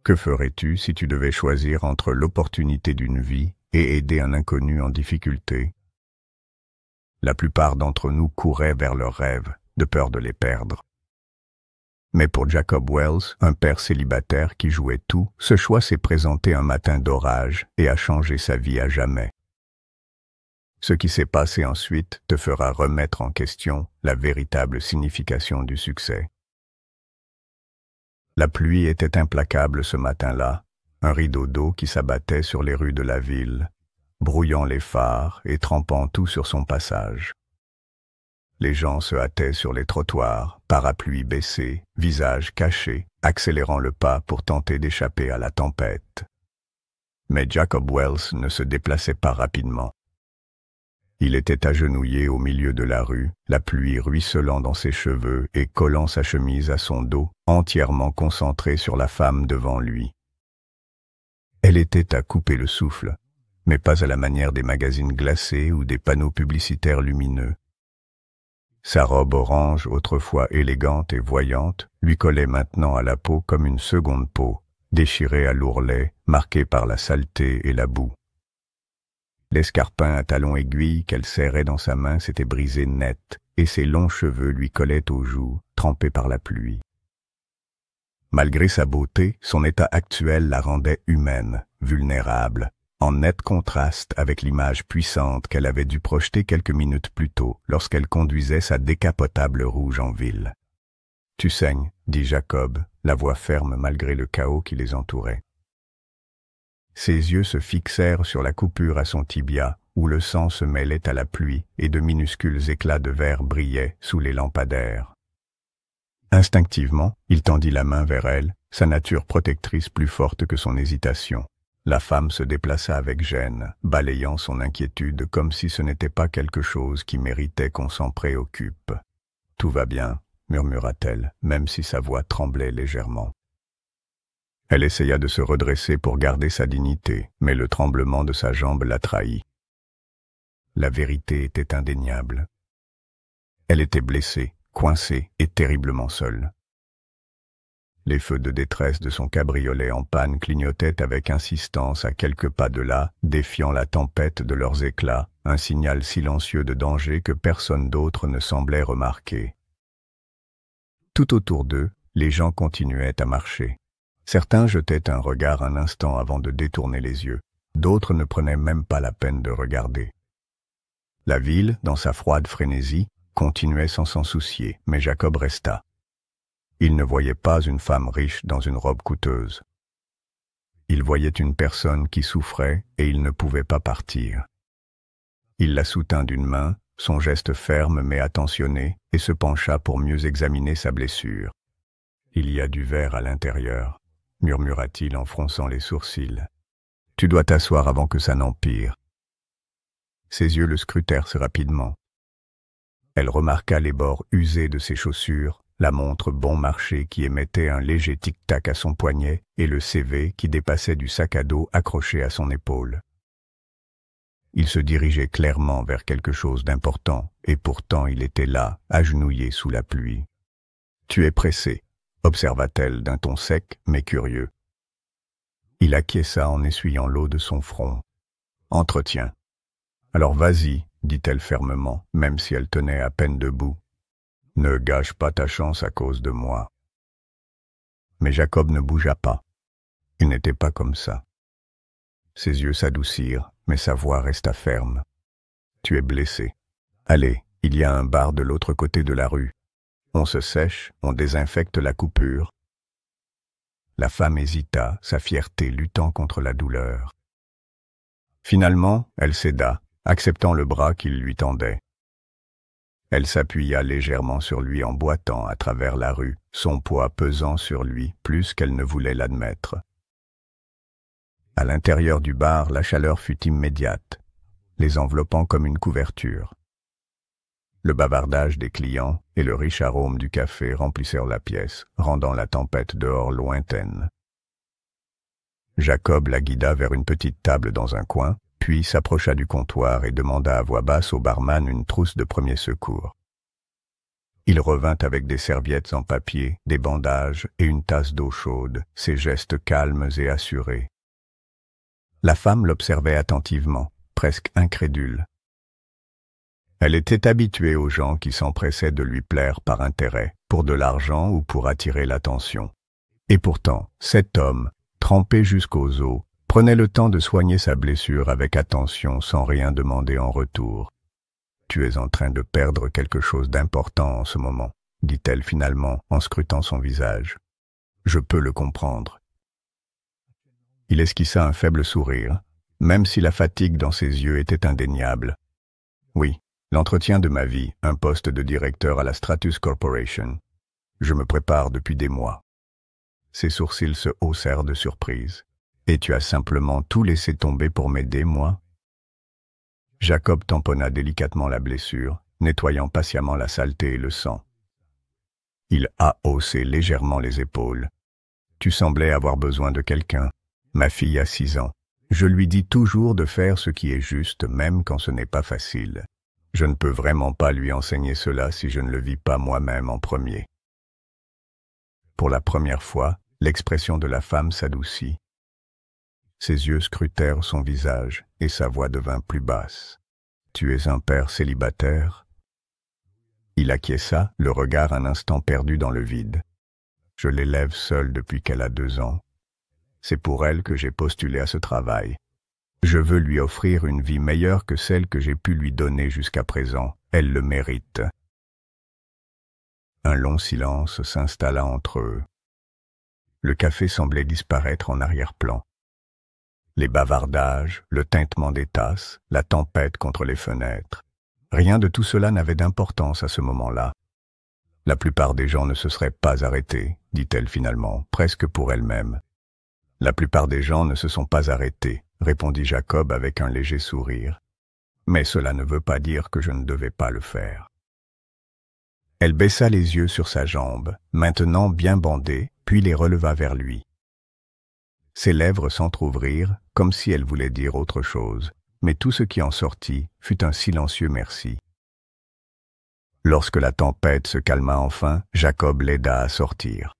Que ferais-tu si tu devais choisir entre l'opportunité d'une vie et aider un inconnu en difficulté? La plupart d'entre nous couraient vers leurs rêves, de peur de les perdre. Mais pour Jacob Wells, un père célibataire qui jouait tout, ce choix s'est présenté un matin d'orage et a changé sa vie à jamais. Ce qui s'est passé ensuite te fera remettre en question la véritable signification du succès. La pluie était implacable ce matin-là, un rideau d'eau qui s'abattait sur les rues de la ville, brouillant les phares et trempant tout sur son passage. Les gens se hâtaient sur les trottoirs, parapluies baissés, visages cachés, accélérant le pas pour tenter d'échapper à la tempête. Mais Jacob Wells ne se déplaçait pas rapidement. Il était agenouillé au milieu de la rue, la pluie ruisselant dans ses cheveux et collant sa chemise à son dos, entièrement concentré sur la femme devant lui. Elle était à couper le souffle, mais pas à la manière des magazines glacés ou des panneaux publicitaires lumineux. Sa robe orange, autrefois élégante et voyante, lui collait maintenant à la peau comme une seconde peau, déchirée à l'ourlet, marquée par la saleté et la boue. L'escarpin à talons aiguilles qu'elle serrait dans sa main s'était brisé net, et ses longs cheveux lui collaient aux joues, trempés par la pluie. Malgré sa beauté, son état actuel la rendait humaine, vulnérable, en net contraste avec l'image puissante qu'elle avait dû projeter quelques minutes plus tôt lorsqu'elle conduisait sa décapotable rouge en ville. « Tu saignes, » dit Jacob, la voix ferme malgré le chaos qui les entourait. Ses yeux se fixèrent sur la coupure à son tibia, où le sang se mêlait à la pluie et de minuscules éclats de verre brillaient sous les lampadaires. Instinctivement, il tendit la main vers elle, sa nature protectrice plus forte que son hésitation. La femme se déplaça avec gêne, balayant son inquiétude comme si ce n'était pas quelque chose qui méritait qu'on s'en préoccupe. « Tout va bien », murmura-t-elle, même si sa voix tremblait légèrement. Elle essaya de se redresser pour garder sa dignité, mais le tremblement de sa jambe la trahit. La vérité était indéniable. Elle était blessée, coincée et terriblement seule. Les feux de détresse de son cabriolet en panne clignotaient avec insistance à quelques pas de là, défiant la tempête de leurs éclats, un signal silencieux de danger que personne d'autre ne semblait remarquer. Tout autour d'eux, les gens continuaient à marcher. Certains jetaient un regard un instant avant de détourner les yeux, d'autres ne prenaient même pas la peine de regarder. La ville, dans sa froide frénésie, continuait sans s'en soucier, mais Jacob resta. Il ne voyait pas une femme riche dans une robe coûteuse. Il voyait une personne qui souffrait et il ne pouvait pas partir. Il la soutint d'une main, son geste ferme mais attentionné, et se pencha pour mieux examiner sa blessure. « Il y a du verre à l'intérieur », murmura-t-il en fronçant les sourcils. « Tu dois t'asseoir avant que ça n'empire. » Ses yeux le scrutèrent rapidement. Elle remarqua les bords usés de ses chaussures, la montre bon marché qui émettait un léger tic-tac à son poignet et le CV qui dépassait du sac à dos accroché à son épaule. Il se dirigeait clairement vers quelque chose d'important, et pourtant il était là, agenouillé sous la pluie. « Tu es pressé », observa-t-elle d'un ton sec mais curieux. Il acquiesça en essuyant l'eau de son front. « Entretien. »« Alors vas-y, » dit-elle fermement, même si elle tenait à peine debout. « Ne gâche pas ta chance à cause de moi. » Mais Jacob ne bougea pas. Il n'était pas comme ça. Ses yeux s'adoucirent, mais sa voix resta ferme. « Tu es blessé. Allez, il y a un bar de l'autre côté de la rue. On se sèche, on désinfecte la coupure. » La femme hésita, sa fierté luttant contre la douleur. Finalement, elle céda, acceptant le bras qu'il lui tendait. Elle s'appuya légèrement sur lui en boitant à travers la rue, son poids pesant sur lui plus qu'elle ne voulait l'admettre. À l'intérieur du bar, la chaleur fut immédiate, les enveloppant comme une couverture. Le bavardage des clients et le riche arôme du café remplissèrent la pièce, rendant la tempête dehors lointaine. Jacob la guida vers une petite table dans un coin, puis s'approcha du comptoir et demanda à voix basse au barman une trousse de premiers secours. Il revint avec des serviettes en papier, des bandages et une tasse d'eau chaude, ses gestes calmes et assurés. La femme l'observait attentivement, presque incrédule. Elle était habituée aux gens qui s'empressaient de lui plaire par intérêt, pour de l'argent ou pour attirer l'attention. Et pourtant, cet homme, trempé jusqu'aux os, prenait le temps de soigner sa blessure avec attention sans rien demander en retour. « Tu es en train de perdre quelque chose d'important en ce moment, » dit-elle finalement en scrutant son visage. « Je peux le comprendre. » Il esquissa un faible sourire, même si la fatigue dans ses yeux était indéniable. « Oui, l'entretien de ma vie, un poste de directeur à la Stratus Corporation. Je me prépare depuis des mois. » Ses sourcils se haussèrent de surprise. « Et tu as simplement tout laissé tomber pour m'aider, moi ?» Jacob tamponna délicatement la blessure, nettoyant patiemment la saleté et le sang. Il a haussé légèrement les épaules. « Tu semblais avoir besoin de quelqu'un. Ma fille a 6 ans. Je lui dis toujours de faire ce qui est juste, même quand ce n'est pas facile. Je ne peux vraiment pas lui enseigner cela si je ne le vis pas moi-même en premier. » Pour la première fois, l'expression de la femme s'adoucit. Ses yeux scrutèrent son visage et sa voix devint plus basse. « Tu es un père célibataire ?» Il acquiesça, le regard un instant perdu dans le vide. « Je l'élève seule depuis qu'elle a 2 ans. C'est pour elle que j'ai postulé à ce travail. Je veux lui offrir une vie meilleure que celle que j'ai pu lui donner jusqu'à présent. Elle le mérite. » Un long silence s'installa entre eux. Le café semblait disparaître en arrière-plan. Les bavardages, le tintement des tasses, la tempête contre les fenêtres. Rien de tout cela n'avait d'importance à ce moment-là. La plupart des gens ne se seraient pas arrêtés, dit-elle finalement, presque pour elle-même. La plupart des gens ne se sont pas arrêtés, répondit Jacob avec un léger sourire. Mais cela ne veut pas dire que je ne devais pas le faire. Elle baissa les yeux sur sa jambe, maintenant bien bandée, puis les releva vers lui. Ses lèvres s'entr'ouvrirent, comme si elle voulait dire autre chose, mais tout ce qui en sortit fut un silencieux merci. Lorsque la tempête se calma enfin, Jacob l'aida à sortir.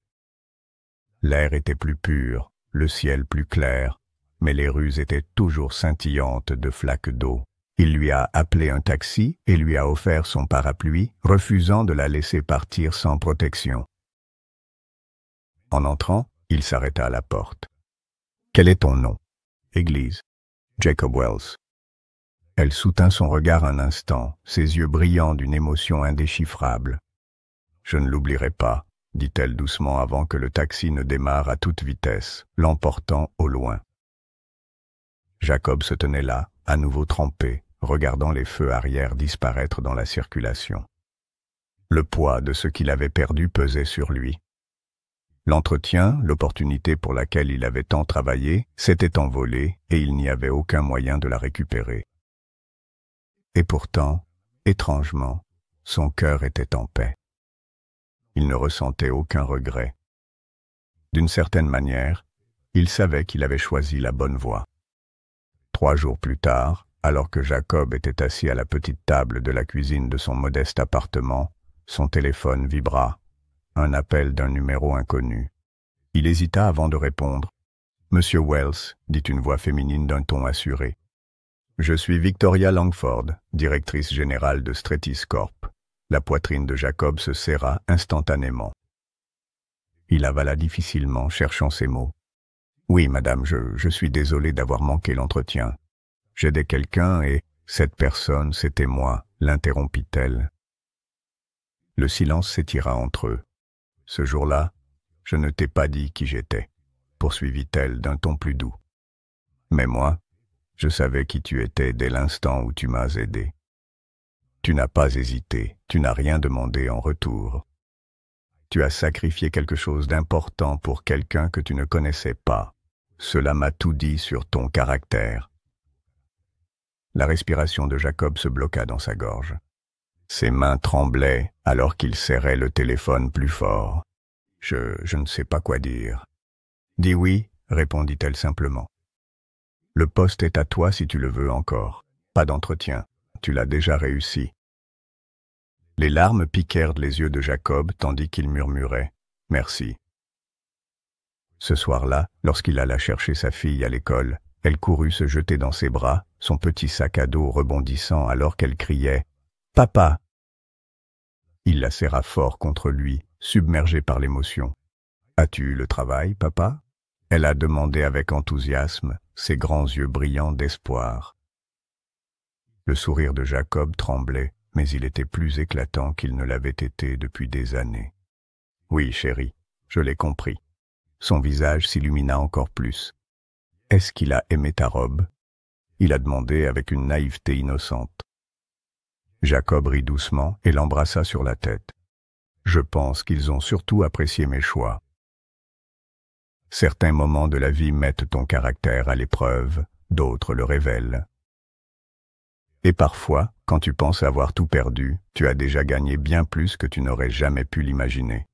L'air était plus pur, le ciel plus clair, mais les rues étaient toujours scintillantes de flaques d'eau. Il lui a appelé un taxi et lui a offert son parapluie, refusant de la laisser partir sans protection. En entrant, il s'arrêta à la porte. « Quel est ton nom ?»« Église. Jacob Wells. » Elle soutint son regard un instant, ses yeux brillants d'une émotion indéchiffrable. « Je ne l'oublierai pas, » dit-elle doucement avant que le taxi ne démarre à toute vitesse, l'emportant au loin. Jacob se tenait là, à nouveau trempé, regardant les feux arrière disparaître dans la circulation. Le poids de ce qu'il avait perdu pesait sur lui. L'entretien, l'opportunité pour laquelle il avait tant travaillé, s'était envolé et il n'y avait aucun moyen de la récupérer. Et pourtant, étrangement, son cœur était en paix. Il ne ressentait aucun regret. D'une certaine manière, il savait qu'il avait choisi la bonne voie. 3 jours plus tard, alors que Jacob était assis à la petite table de la cuisine de son modeste appartement, son téléphone vibra. Un appel d'un numéro inconnu. Il hésita avant de répondre. « Monsieur Wells, » dit une voix féminine d'un ton assuré. « Je suis Victoria Langford, directrice générale de Stratis Corp. » La poitrine de Jacob se serra instantanément. Il avala difficilement, cherchant ses mots. « Oui, madame, je suis désolé d'avoir manqué l'entretien. J'aidais quelqu'un et cette personne, c'était moi, » l'interrompit-elle. Le silence s'étira entre eux. « Ce jour-là, je ne t'ai pas dit qui j'étais, » poursuivit-elle d'un ton plus doux. « Mais moi, je savais qui tu étais dès l'instant où tu m'as aidé. Tu n'as pas hésité, tu n'as rien demandé en retour. Tu as sacrifié quelque chose d'important pour quelqu'un que tu ne connaissais pas. Cela m'a tout dit sur ton caractère. » La respiration de Jacob se bloqua dans sa gorge. Ses mains tremblaient alors qu'il serrait le téléphone plus fort. « Je ne sais pas quoi dire. »« Dis oui, » répondit-elle simplement. « Le poste est à toi si tu le veux encore. Pas d'entretien. Tu l'as déjà réussi. » Les larmes piquèrent les yeux de Jacob tandis qu'il murmurait « Merci ». Ce soir-là, lorsqu'il alla chercher sa fille à l'école, elle courut se jeter dans ses bras, son petit sac à dos rebondissant alors qu'elle criait « Papa !» Il la serra fort contre lui, submergé par l'émotion. « As-tu eu le travail, papa ?» Elle a demandé avec enthousiasme, ses grands yeux brillants d'espoir. Le sourire de Jacob tremblait, mais il était plus éclatant qu'il ne l'avait été depuis des années. « Oui, chérie, je l'ai compris. » Son visage s'illumina encore plus. « Est-ce qu'il a aimé ta robe ?» Il a demandé avec une naïveté innocente. Jacob rit doucement et l'embrassa sur la tête. « Je pense qu'ils ont surtout apprécié mes choix. » Certains moments de la vie mettent ton caractère à l'épreuve, d'autres le révèlent. Et parfois, quand tu penses avoir tout perdu, tu as déjà gagné bien plus que tu n'aurais jamais pu l'imaginer.